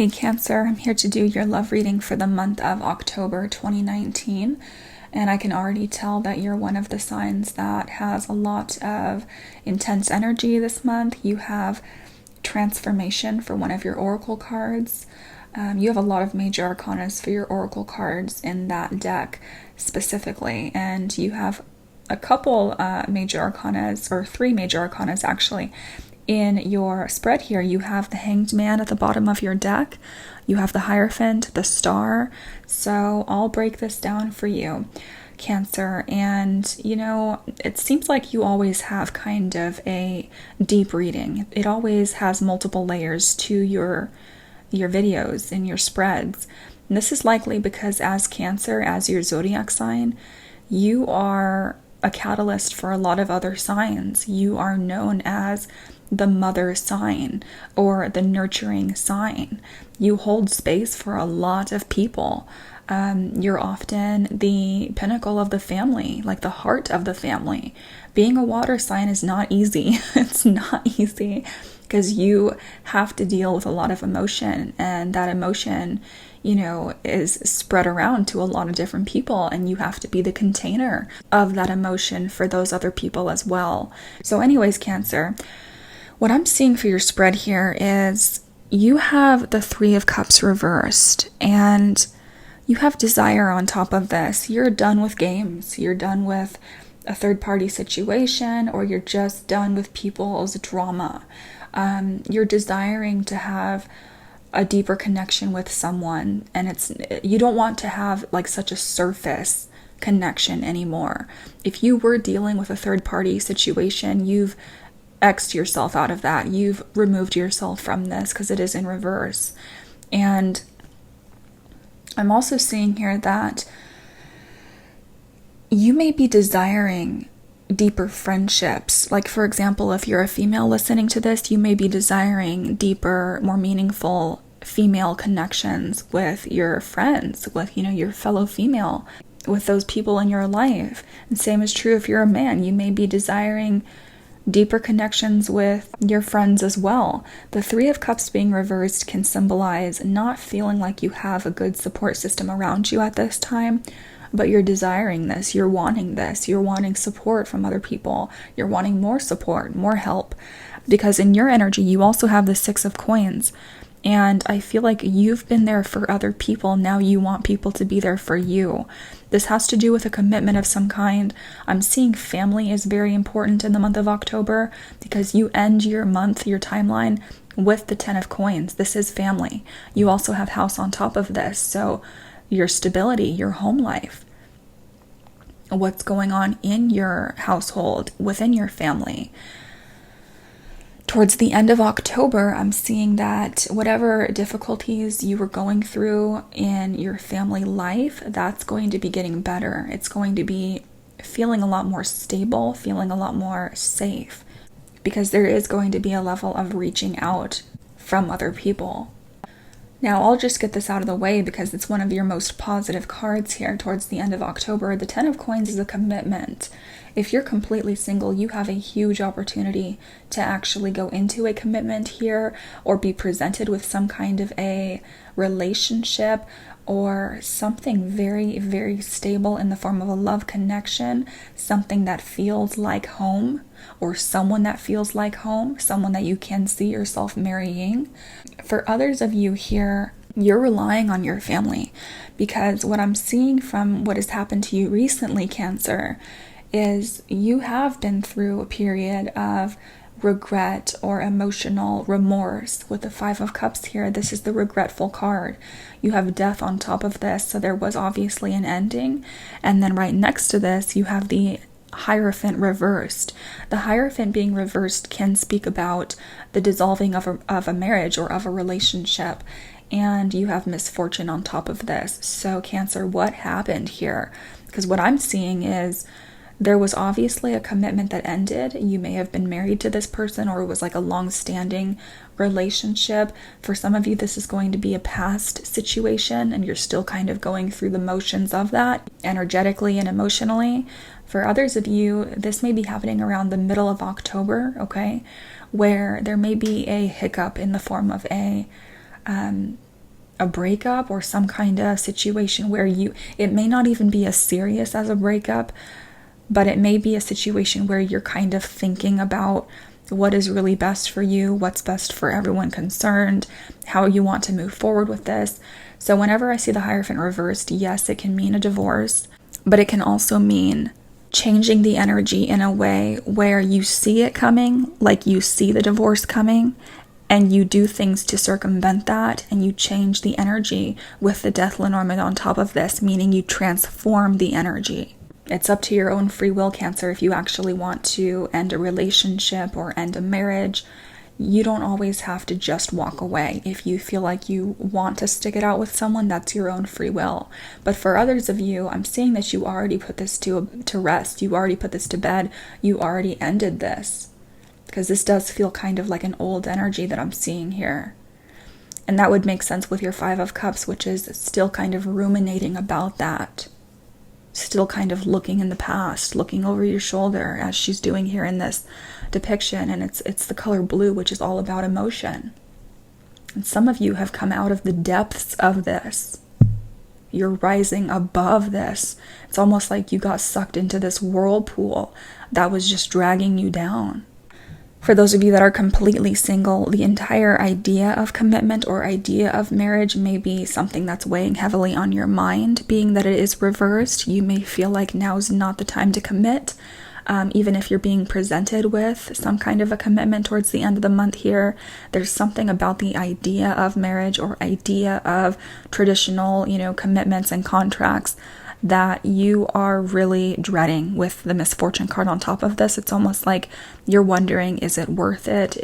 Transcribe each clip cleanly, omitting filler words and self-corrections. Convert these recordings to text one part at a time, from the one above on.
Hey Cancer, I'm here to do your love reading for the month of October 2019, and I can already tell that you're one of the signs that has a lot of intense energy this month. You have transformation for one of your oracle cards. You have a lot of major arcanas for your oracle cards in that deck specifically, and you have a couple major arcanas, or three major arcanas actually, in your spread here. You have the Hanged Man at the bottom of your deck. You have the Hierophant, the Star. So I'll break this down for you, Cancer. And, you know, it seems like you always have kind of a deep reading. It always has multiple layers to your videos and your spreads. And this is likely because as Cancer, as your zodiac sign, you are a catalyst for a lot of other signs. You are known as the mother sign or the nurturing sign. You hold space for a lot of people. You're often the pinnacle of the family, like the heart of the family. Being a water sign is not easy. It's not easy because you have to deal with a lot of emotion, and that emotion, you know, is spread around to a lot of different people, and you have to be the container of that emotion for those other people as well. So anyways, Cancer, what I'm seeing for your spread here is you have the Three of Cups reversed, and you have desire on top of this. You're done with games. You're done with a third-party situation, or you're just done with people's drama. You're desiring to have a deeper connection with someone, and you don't want to have like such a surface connection anymore. If you were dealing with a third-party situation, you've X'd yourself out of that. You've removed yourself from this because it is in reverse. And I'm also seeing here that you may be desiring deeper friendships. Like, for example, if you're a female listening to this, you may be desiring deeper, more meaningful female connections with your friends, with, you know, your fellow female, with those people in your life. And same is true if you're a man. You may be desiring deeper connections with your friends as well. The Three of Cups being reversed can symbolize not feeling like you have a good support system around you at this time, but you're desiring this, you're wanting this, you're wanting support from other people, you're wanting more support, more help, because in your energy you also have the Six of Coins. And I feel like you've been there for other people. Now you want people to be there for you. This has to do with a commitment of some kind. I'm seeing family is very important in the month of October because you end your month, your timeline, with the Ten of Coins. This is family. You also have house on top of this. So your stability, your home life, what's going on in your household, within your family. Towards the end of October, I'm seeing that whatever difficulties you were going through in your family life, that's going to be getting better. It's going to be feeling a lot more stable, feeling a lot more safe, because there is going to be a level of reaching out from other people. Now, I'll just get this out of the way because it's one of your most positive cards here towards the end of October. The Ten of Coins is a commitment. If you're completely single, you have a huge opportunity to actually go into a commitment here or be presented with some kind of a relationship or something very, very stable in the form of a love connection, something that feels like home, or someone that feels like home, someone that you can see yourself marrying. For others of you here, you're relying on your family, because what I'm seeing from what has happened to you recently, Cancer, is you have been through a period of regret or emotional remorse. With the Five of Cups here, this is the regretful card. You have death on top of this, so there was obviously an ending. And then right next to this, you have the Hierophant reversed. The Hierophant being reversed can speak about the dissolving of a marriage or of a relationship, and you have misfortune on top of this. So Cancer, what happened here? Because what I'm seeing is there was obviously a commitment that ended. You may have been married to this person, or it was like a long-standing relationship. For some of you, this is going to be a past situation, and you're still kind of going through the motions of that energetically and emotionally. For others of you, this may be happening around the middle of October, okay, where there may be a hiccup in the form of a a breakup or some kind of situation where it may not even be as serious as a breakup, but it may be a situation where you're kind of thinking about what is really best for you, what's best for everyone concerned, how you want to move forward with this. So whenever I see the Hierophant reversed, yes, it can mean a divorce, but it can also mean changing the energy in a way where you see it coming, like you see the divorce coming, and you do things to circumvent that, and you change the energy with the Death Lenormand on top of this, meaning you transform the energy. It's up to your own free will, Cancer, if you actually want to end a relationship or end a marriage. You don't always have to just walk away. If you feel like you want to stick it out with someone, that's your own free will. But for others of you, I'm seeing that you already put this to rest. You already put this to bed. You already ended this. Because this does feel kind of like an old energy that I'm seeing here. And that would make sense with your Five of Cups, which is still kind of ruminating about that. Still kind of looking in the past, looking over your shoulder, as she's doing here in this depiction. And it's the color blue, which is all about emotion. And some of you have come out of the depths of this. You're rising above this. It's almost like you got sucked into this whirlpool that was just dragging you down. For those of you that are completely single, the entire idea of commitment or idea of marriage may be something that's weighing heavily on your mind. Being that it is reversed, you may feel like now's not the time to commit. Even if you're being presented with some kind of a commitment towards the end of the month here, there's something about the idea of marriage or idea of traditional, commitments and contracts that you are really dreading with the Misfortune card on top of this. It's almost like you're wondering, is it worth it?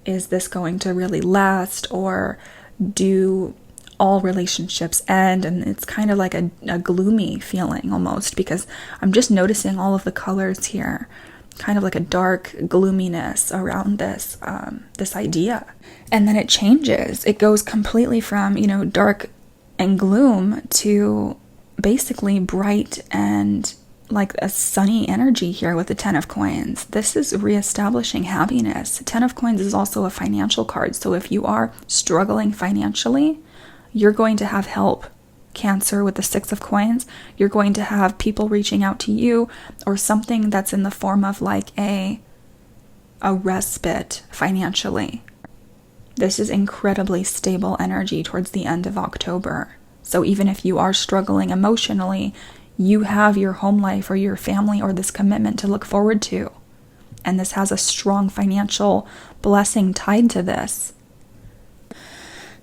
Is this going to really last, or do all relationships end? And it's kind of like a gloomy feeling almost, because I'm just noticing all of the colors here, kind of like a dark gloominess around this idea. And then it changes. It goes completely from, dark and gloom to basically bright and like a sunny energy here with the Ten of Coins. This is reestablishing happiness. Ten of Coins is also a financial card. So if you are struggling financially, you're going to have help. Cancer with the Six of Coins, you're going to have people reaching out to you, or something that's in the form of like a respite financially. This is incredibly stable energy towards the end of October. So even if you are struggling emotionally, you have your home life or your family or this commitment to look forward to. And this has a strong financial blessing tied to this.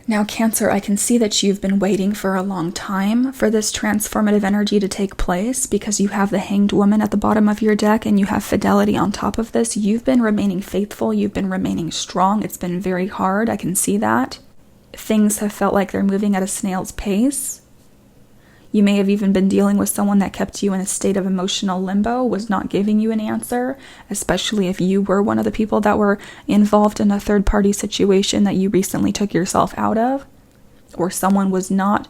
Now, Cancer, I can see that you've been waiting for a long time for this transformative energy to take place, because you have the Hanged Woman at the bottom of your deck and you have Fidelity on top of this. You've been remaining faithful. You've been remaining strong. It's been very hard. I can see that. Things have felt like they're moving at a snail's pace. You may have even been dealing with someone that kept you in a state of emotional limbo, was not giving you an answer, especially if you were one of the people that were involved in a third-party situation that you recently took yourself out of, or someone was not,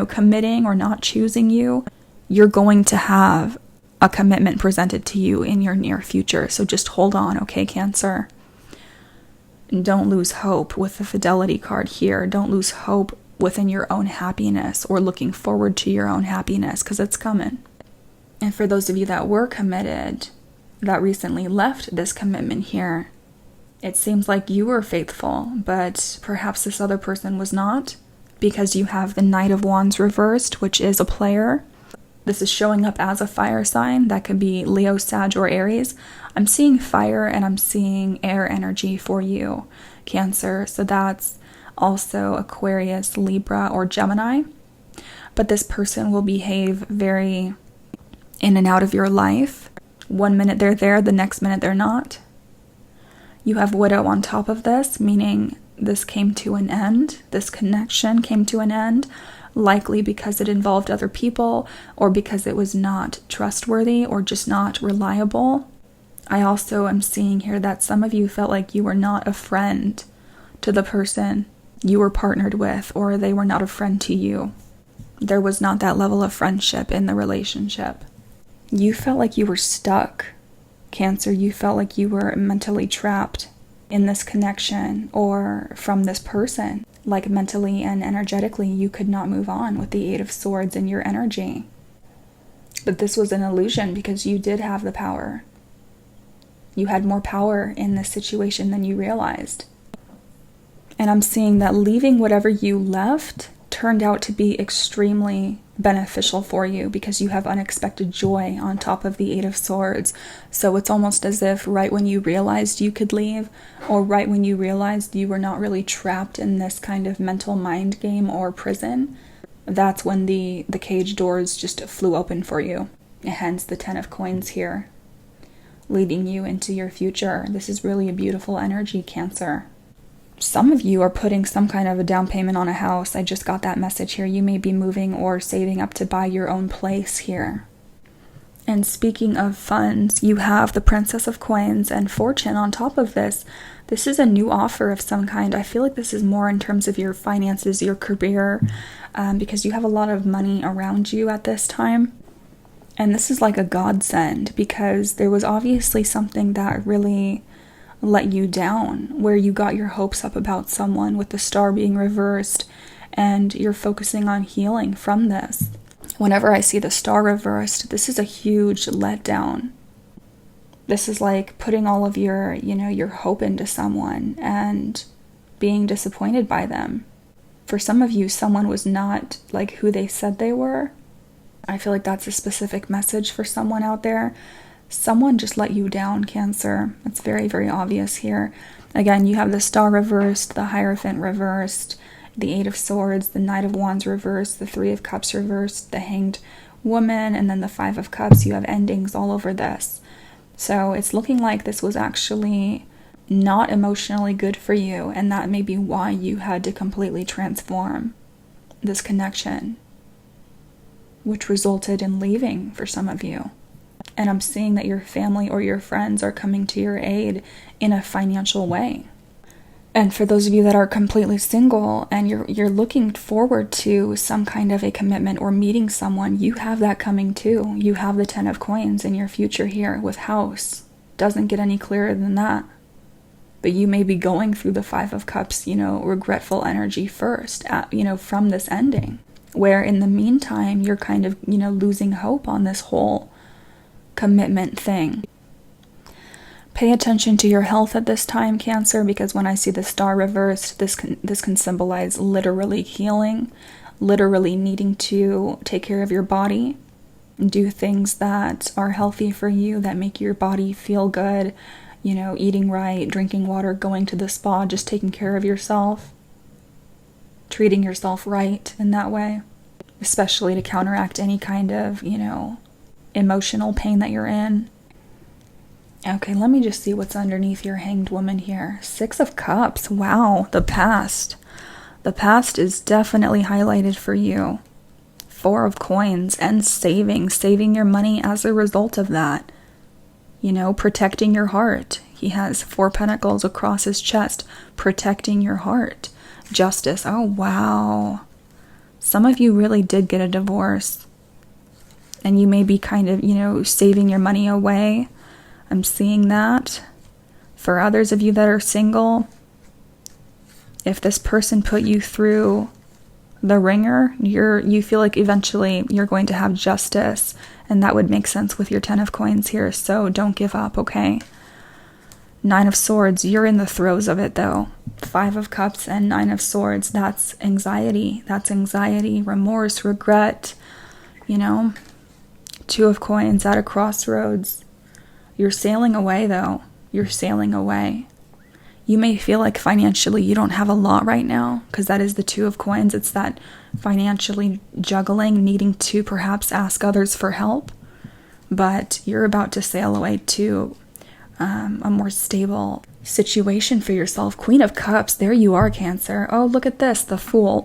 committing or not choosing you. You're going to have a commitment presented to you in your near future, so just hold on, okay, Cancer? And don't lose hope with the Fidelity card here. Don't lose hope within your own happiness or looking forward to your own happiness, because it's coming. And for those of you that were committed, that recently left this commitment here, it seems like you were faithful, but perhaps this other person was not, because you have the Knight of Wands reversed, which is a player. This is showing up as a fire sign. That could be Leo, Sag, or Aries. I'm seeing fire and I'm seeing air energy for you, Cancer. So that's also Aquarius, Libra, or Gemini. But this person will behave very in and out of your life. 1 minute they're there, the next minute they're not. You have Widow on top of this, meaning this came to an end. This connection came to an end, likely because it involved other people, or because it was not trustworthy or just not reliable. I also am seeing here that some of you felt like you were not a friend to the person you were partnered with, or they were not a friend to you. There was not that level of friendship in the relationship. You felt like you were stuck, Cancer. You felt like you were mentally trapped. in this connection or from this person. Like mentally and energetically, you could not move on with the Eight of Swords in your energy. But this was an illusion because you did have the power. You had more power in this situation than you realized. And I'm seeing that leaving whatever you left turned out to be extremely beneficial for you because you have unexpected joy on top of the Eight of Swords. So it's almost as if right when you realized you could leave, or right when you realized you were not really trapped in this kind of mental mind game or prison, that's when the cage doors just flew open for you. Hence the Ten of Coins here, leading you into your future. This is really a beautiful energy, Cancer. Some of you are putting some kind of a down payment on a house. I just got that message here. You may be moving or saving up to buy your own place here. And speaking of funds, you have the Princess of Coins and Fortune on top of this. This is a new offer of some kind. I feel like this is more in terms of your finances, your career, because you have a lot of money around you at this time. And this is like a godsend because there was obviously something that really let you down, where you got your hopes up about someone with the star being reversed, and you're focusing on healing from this. Whenever I see the star reversed, this is a huge letdown. This is like putting all of your hope into someone and being disappointed by them. For some of you, someone was not like who they said they were. I feel like that's a specific message for someone out there. Someone just let you down, Cancer. It's very, very obvious here. Again, you have the Star reversed, the Hierophant reversed, the Eight of Swords, the Knight of Wands reversed, the Three of Cups reversed, the Hanged Woman, and then the Five of Cups. You have endings all over this. So it's looking like this was actually not emotionally good for you, and that may be why you had to completely transform this connection, which resulted in leaving for some of you. And I'm seeing that your family or your friends are coming to your aid in a financial way. And for those of you that are completely single and you're looking forward to some kind of a commitment or meeting someone, you have that coming too. You have the Ten of Coins in your future here with House. Doesn't get any clearer than that. But you may be going through the Five of Cups, regretful energy first, from this ending. Where in the meantime, you're kind of, losing hope on this whole commitment thing. Pay attention to your health at this time, Cancer, because when I see the Star reversed, this can symbolize literally healing, literally needing to take care of your body, do things that are healthy for you, that make your body feel good, eating right, drinking water, going to the spa, just taking care of yourself, treating yourself right in that way, especially to counteract any kind of, emotional pain that you're in. Okay, let me just see what's underneath your Hanged Woman here. Six of Cups. Wow, the past. The past is definitely highlighted for you. Four of Coins and saving your money as a result of that. Protecting your heart. He has Four Pentacles across his chest, protecting your heart. Justice. Oh, wow. Some of you really did get a divorce. And you may be kind of, saving your money away. I'm seeing that. For others of you that are single, if this person put you through the ringer, you feel like eventually you're going to have justice. And that would make sense with your Ten of Coins here. So don't give up, okay? Nine of Swords, you're in the throes of it though. Five of Cups and Nine of Swords, that's anxiety. That's anxiety, remorse, regret, Two of Coins at a crossroads. You're sailing away though. You're sailing away. You may feel like financially you don't have a lot right now because that is the Two of Coins. It's that financially juggling, needing to perhaps ask others for help. But you're about to sail away to a more stable situation for yourself. Queen of Cups, there you are, Cancer. Oh, look at this, the Fool.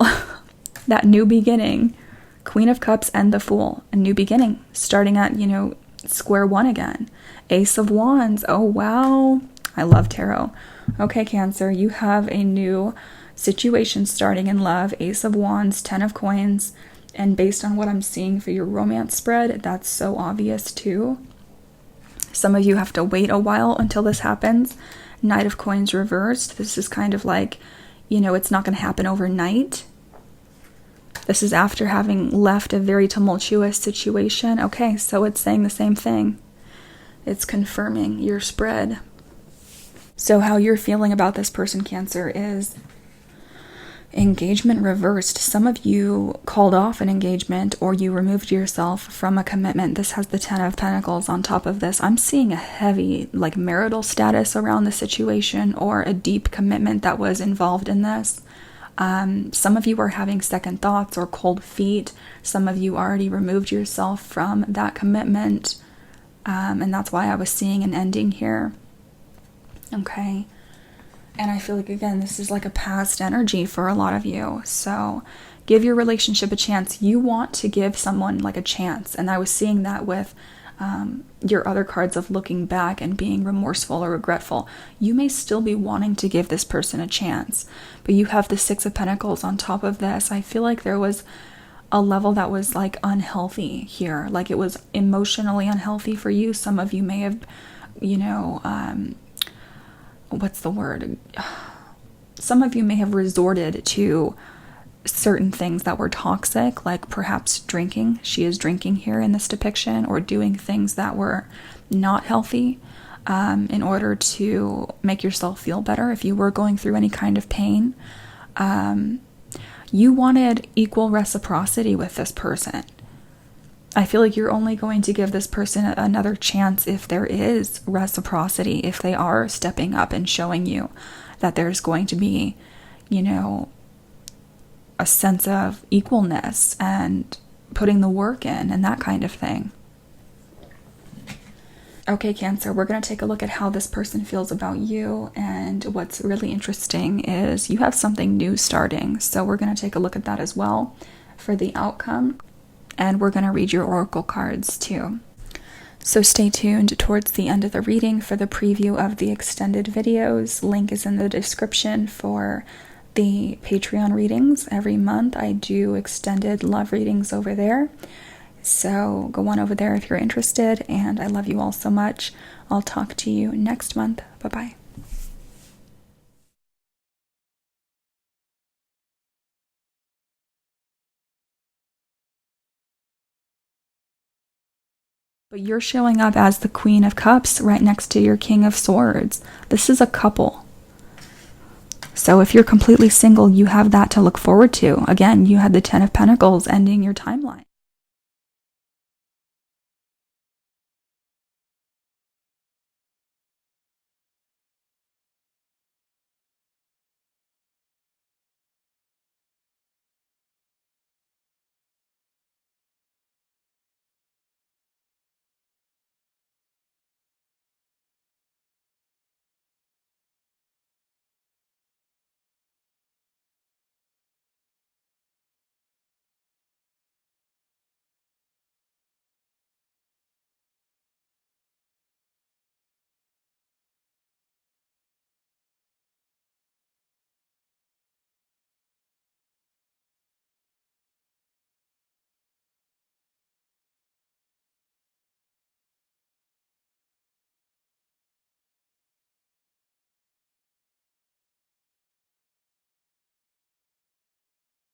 That new beginning. Queen of Cups and the Fool, a new beginning, starting at, square one again. Ace of Wands, oh wow, I love tarot. Okay, Cancer, you have a new situation starting in love. Ace of Wands, Ten of Coins, and based on what I'm seeing for your romance spread, that's so obvious too. Some of you have to wait a while until this happens, Knight of Coins reversed. This is kind of like, you know, it's not going to happen overnight. This is after having left a very tumultuous situation. Okay, so it's saying the same thing. It's confirming your spread. So how you're feeling about this person, Cancer, is engagement reversed. Some of you called off an engagement or you removed yourself from a commitment. This has the 10 of Pentacles on top of this. I'm seeing a heavy, like, marital status around the situation or a deep commitment that was involved in this. Some of you are having second thoughts or cold feet. Some of you already removed yourself from that commitment. And that's why I was seeing an ending here. Okay. And I feel like, again, this is like a past energy for a lot of you. So give your relationship a chance. You want to give someone like a chance. And I was seeing that with your other cards of looking back and being remorseful or regretful. You may still be wanting to give this person a chance, but you have the 6 of Pentacles on top of this. I feel like there was a level that was like unhealthy here. Like it was emotionally unhealthy for you. Some of you may have, you know, what's the word? Some of you may have resorted to certain things that were toxic, like perhaps drinking. She is drinking here in this depiction, or doing things that were not healthy in order to make yourself feel better if you were going through any kind of pain. You wanted equal reciprocity with this person. I feel like you're only going to give this person another chance if there is reciprocity, if they are stepping up and showing you that there's going to be, you know, a sense of equalness and putting the work in and that kind of thing. Okay, Cancer, we're going to take a look at how this person feels about you. And what's really interesting is you have something new starting. So we're going to take a look at that as well for the outcome. And we're going to read your oracle cards too. So stay tuned towards the end of the reading for the preview of the extended videos. Link is in the description for the Patreon readings. Every month I do extended love readings over there. So go on over there if you're interested. And I love you all so much. I'll talk to you next month. Bye-bye. But you're showing up as the Queen of Cups right next to your King of Swords. This is a couple. So if you're completely single, you have that to look forward to. Again, you had the 10 of Pentacles ending your timeline.